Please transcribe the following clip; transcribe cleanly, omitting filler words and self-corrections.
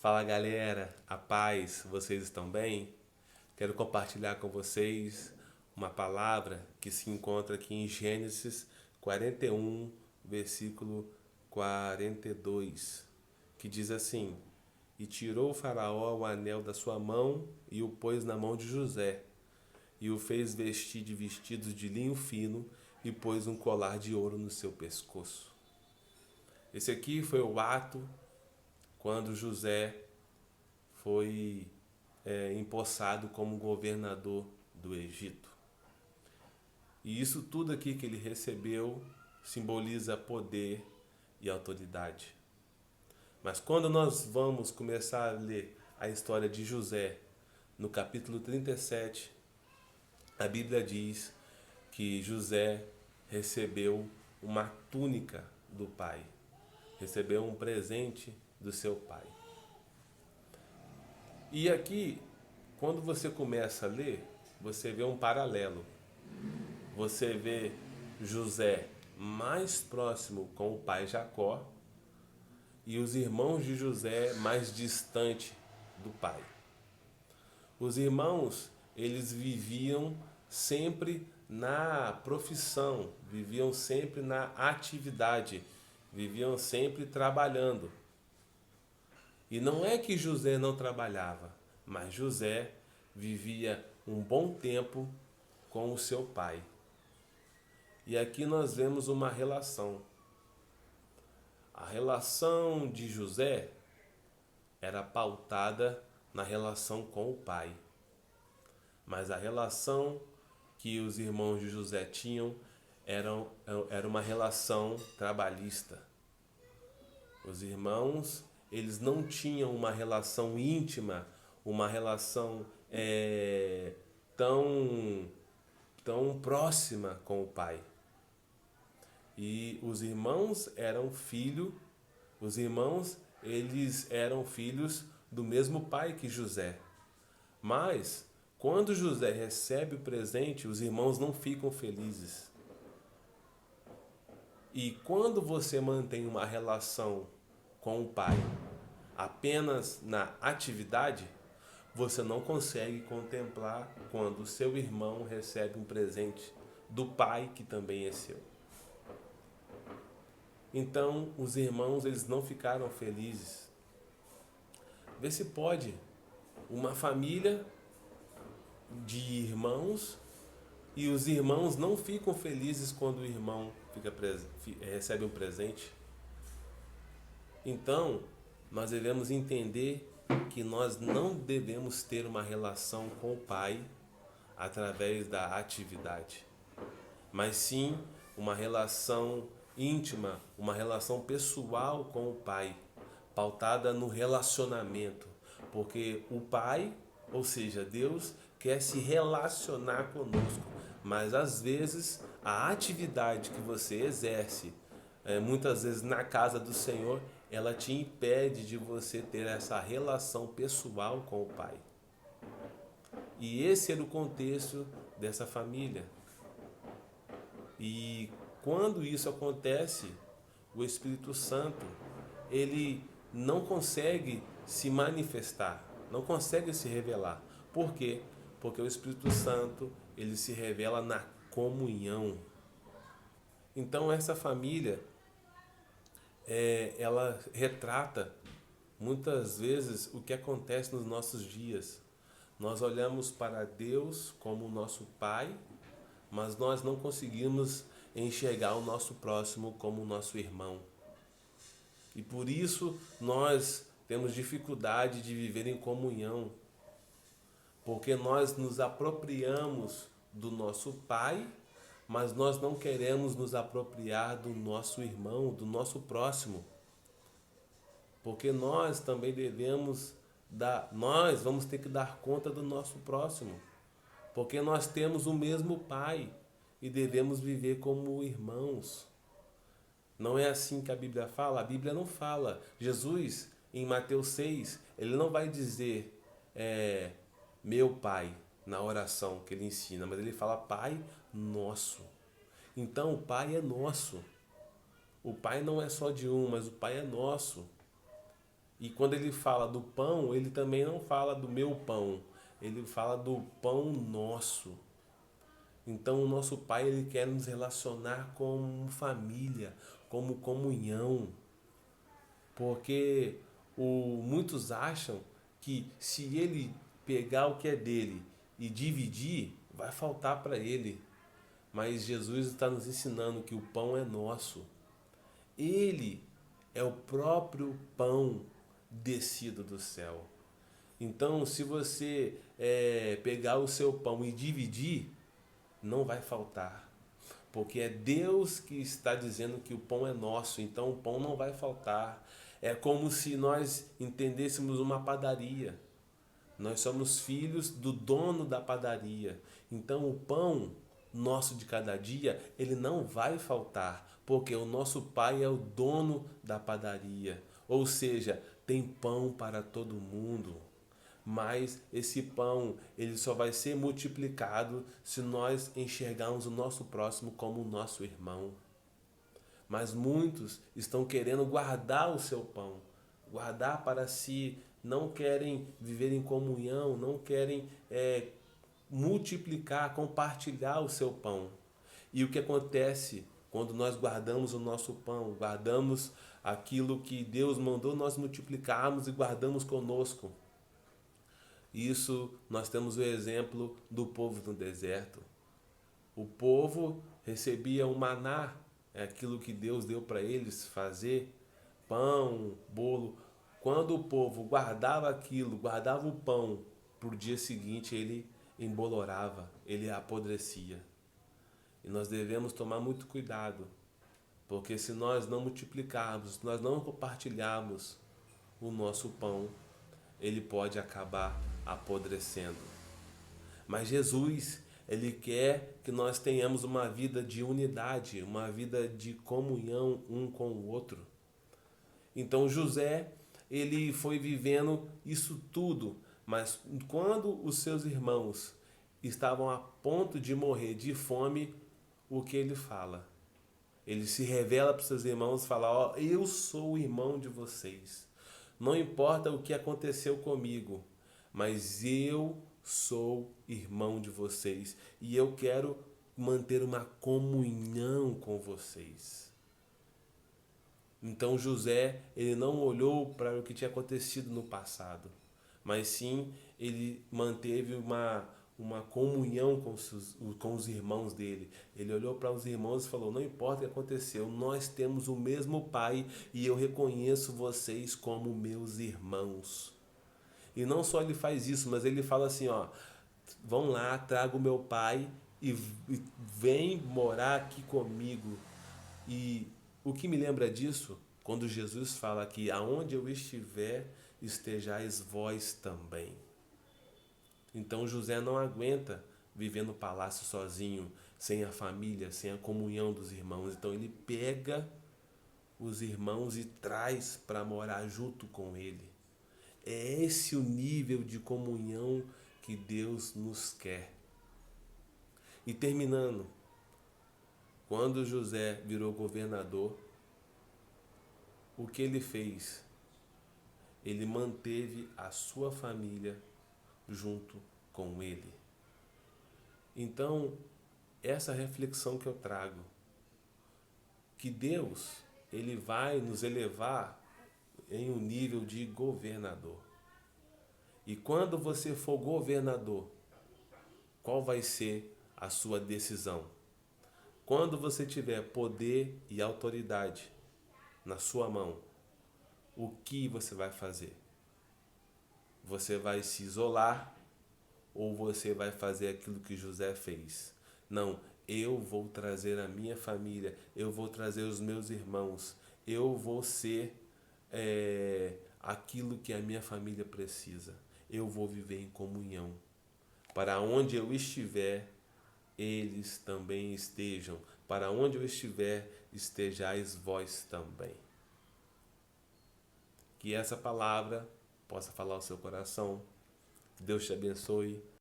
Fala galera, a paz, vocês estão bem? Quero compartilhar com vocês uma palavra que se encontra aqui em Gênesis 41, versículo 42, que diz assim: E tirou o faraó o anel da sua mão e o pôs na mão de José, e o fez vestir de vestidos de linho fino e pôs um colar de ouro no seu pescoço. Esse aqui foi o ato quando José foi empossado como governador do Egito. E isso tudo aqui que ele recebeu simboliza poder e autoridade. Mas quando nós vamos começar a ler a história de José, no capítulo 37, a Bíblia diz que José recebeu uma túnica do pai, recebeu um presente do seu pai. E aqui, quando você começa a ler, você vê um paralelo. Você vê José mais próximo com o pai Jacó e os irmãos de José mais distante do pai. Os irmãos, eles viviam sempre na profissão, viviam sempre na atividade, viviam sempre trabalhando. E não é que José não trabalhava, mas José vivia um bom tempo com o seu pai. E aqui nós vemos uma relação. A relação de José era pautada na relação com o pai. Mas a relação que os irmãos de José tinham era uma relação trabalhista. Os irmãos, eles não tinham uma relação íntima, uma relação tão próxima com o pai. E os irmãos eles eram filhos do mesmo pai que José. Mas, quando José recebe o presente, os irmãos não ficam felizes. E quando você mantém uma relação com o pai apenas na atividade, você não consegue contemplar quando o seu irmão recebe um presente do pai que também é seu. Então, os irmãos, eles não ficaram felizes. Vê se pode uma família de irmãos e os irmãos não ficam felizes quando o irmão recebe um presente. Então, nós devemos entender que nós não devemos ter uma relação com o pai através da atividade, mas sim uma relação íntima, uma relação pessoal com o pai, pautada no relacionamento, porque o pai, ou seja, Deus, quer se relacionar conosco, mas às vezes a atividade que você exerce, muitas vezes na casa do Senhor, ela te impede de você ter essa relação pessoal com o pai. E esse era o contexto dessa família. E quando isso acontece, o Espírito Santo, ele não consegue se manifestar, não consegue se revelar. Por quê? Porque o Espírito Santo, ele se revela na comunhão. Então essa família, ela retrata muitas vezes o que acontece nos nossos dias. Nós olhamos para Deus como o nosso Pai, mas nós não conseguimos enxergar o nosso próximo como o nosso irmão. E por isso nós temos dificuldade de viver em comunhão, porque nós nos apropriamos do nosso Pai, mas nós não queremos nos apropriar do nosso irmão, do nosso próximo. Porque nós também nós vamos ter que dar conta do nosso próximo. Porque nós temos o mesmo Pai e devemos viver como irmãos. Não é assim que a Bíblia fala? A Bíblia não fala. Jesus, em Mateus 6, ele não vai dizer meu Pai na oração que ele ensina, mas ele fala Pai nosso. Então o Pai é nosso. O Pai não é só de um, mas o Pai é nosso. E quando ele fala do pão, ele também não fala do meu pão, ele fala do pão nosso. Então o nosso Pai ele quer nos relacionar como família, como comunhão, porque muitos acham que se ele pegar o que é dele e dividir, vai faltar para ele. Mas Jesus está nos ensinando que o pão é nosso. Ele é o próprio pão descido do céu. Então, se você pegar o seu pão e dividir, não vai faltar. Porque é Deus que está dizendo que o pão é nosso, então o pão não vai faltar. É como se nós entendêssemos uma padaria. Nós somos filhos do dono da padaria. Então o pão nosso de cada dia, ele não vai faltar, porque o nosso pai é o dono da padaria. Ou seja, tem pão para todo mundo. Mas esse pão, ele só vai ser multiplicado se nós enxergarmos o nosso próximo como o nosso irmão. Mas muitos estão querendo guardar o seu pão, guardar para si, não querem viver em comunhão, não querem multiplicar, compartilhar o seu pão. E o que acontece quando nós guardamos o nosso pão, guardamos aquilo que Deus mandou nós multiplicarmos e guardamos conosco? Isso nós temos o exemplo do povo no deserto. O povo recebia o maná, é aquilo que Deus deu para eles fazer, pão, bolo. Quando o povo guardava aquilo, guardava o pão, para o dia seguinte ele embolorava, ele apodrecia. E nós devemos tomar muito cuidado, porque se nós não multiplicarmos, se nós não compartilharmos o nosso pão, ele pode acabar apodrecendo. Mas Jesus, ele quer que nós tenhamos uma vida de unidade, uma vida de comunhão um com o outro. Então José, ele foi vivendo isso tudo, mas quando os seus irmãos estavam a ponto de morrer de fome, o que ele fala? Ele se revela para os seus irmãos e fala: ó, eu sou o irmão de vocês. Não importa o que aconteceu comigo, mas eu sou irmão de vocês e eu quero manter uma comunhão com vocês. Então José, ele não olhou para o que tinha acontecido no passado, mas sim ele manteve uma comunhão com os irmãos dele. Ele olhou para os irmãos e falou: não importa o que aconteceu, nós temos o mesmo pai e eu reconheço vocês como meus irmãos. E não só ele faz isso, mas ele fala assim, ó, vão lá, traga o meu pai e vem morar aqui comigo. E o que me lembra disso? Quando Jesus fala que aonde eu estiver, estejais vós também. Então José não aguenta viver no palácio sozinho, sem a família, sem a comunhão dos irmãos. Então ele pega os irmãos e traz para morar junto com ele. É esse o nível de comunhão que Deus nos quer. E terminando, quando José virou governador, o que ele fez? Ele manteve a sua família junto com ele. Então, essa reflexão que eu trago, que Deus, ele vai nos elevar em um nível de governador. E quando você for governador, qual vai ser a sua decisão? Quando você tiver poder e autoridade na sua mão, o que você vai fazer? Você vai se isolar ou você vai fazer aquilo que José fez? Não, eu vou trazer a minha família, eu vou trazer os meus irmãos, eu vou ser aquilo que a minha família precisa. Eu vou viver em comunhão. Para onde eu estiver, eles também estejam. Para onde eu estiver, estejais vós também. Que essa palavra possa falar ao seu coração. Que Deus te abençoe.